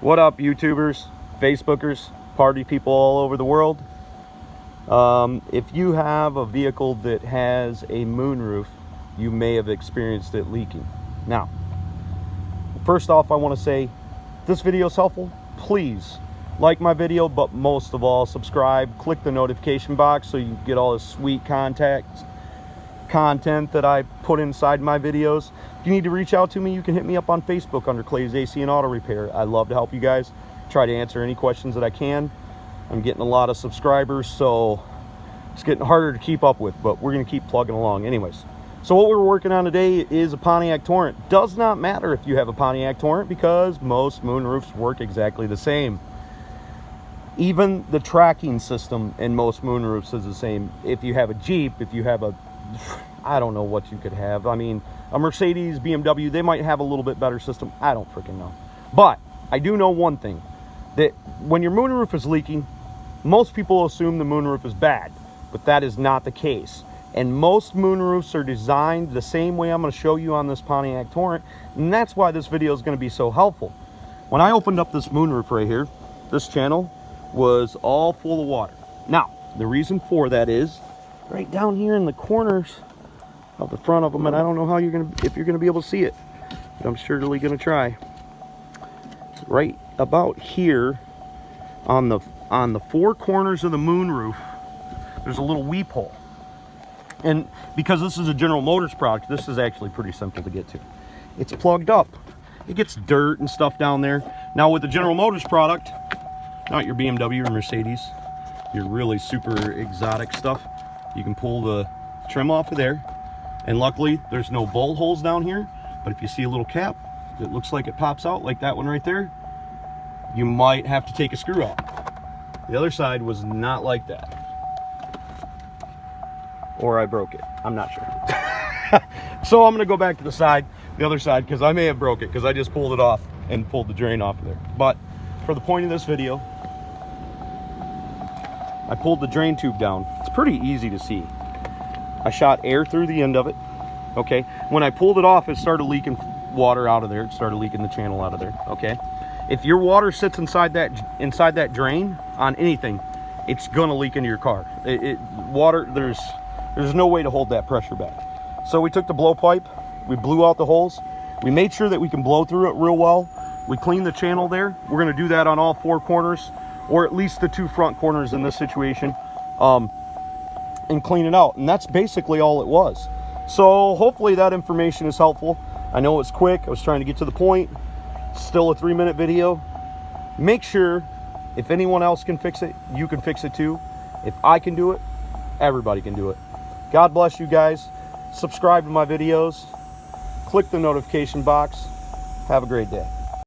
What up, YouTubers, Facebookers, party people all over the world? If you have a vehicle that has a moonroof, you may have experienced it leaking. Now, first off, I want to say, if this video is helpful, please like my video, but most of all, subscribe, click the notification box so you get all this sweet content that I put inside my videos. If you need to reach out to me, you can hit me up on Facebook under Clay's AC and Auto Repair. I love to help you guys, try to answer any questions that I can. I'm getting a lot of subscribers, so it's getting harder to keep up with, but we're going to keep plugging along anyways. So what we're working on today is a Pontiac Torrent. Does not matter if you have a Pontiac Torrent because most moonroofs work exactly the same. Even the tracking system in most moonroofs is the same. If you have a Jeep, if you have a, I don't know what you could have. I mean, a Mercedes, BMW, they might have a little bit better system. I don't freaking know. But I do know one thing, that when your moonroof is leaking, most people assume the moonroof is bad, but that is not the case. And most moonroofs are designed the same way I'm going to show you on this Pontiac Torrent, and that's why this video is going to be so helpful. When I opened up this moonroof right here, this channel was all full of water. Now, the reason for that is right down here in the corners of the front of them, and I don't know how if you're gonna be able to see it, but I'm surely gonna try. Right about here on the four corners of the moonroof, there's a little weep hole. And because this is a General Motors product, this is actually pretty simple to get to. It's plugged up. It gets dirt and stuff down there. Now with the General Motors product, not your BMW or Mercedes, your really super exotic stuff, you can pull the trim off of there. And luckily, there's no bolt holes down here. But if you see a little cap that looks like it pops out, like that one right there, you might have to take a screw out. The other side was not like that. Or I broke it. I'm not sure. So I'm going to go back to the other side, because I may have broke it, because I just pulled it off and pulled the drain off of there. But for the point of this video, I pulled the drain tube down. It's pretty easy to see. I shot air through the end of it. Okay, when I pulled it off, it started leaking water out of there. It started leaking the channel out of there. Okay, if your water sits inside that drain on anything, it's gonna leak into your car. Water, there's no way to hold that pressure back. So we took the blow pipe, we blew out the holes, we made sure that we can blow through it real well. We cleaned the channel there. We're gonna do that on all four corners, or at least the two front corners in this situation. And clean it out, and that's basically all it was. So hopefully that information is helpful. I know it's quick, I was trying to get to the point. Still a 3-minute video. Make sure, if anyone else can fix it, you can fix it too. If I can do it, everybody can do it. God bless you guys. Subscribe to my videos, click the notification box. Have a great day.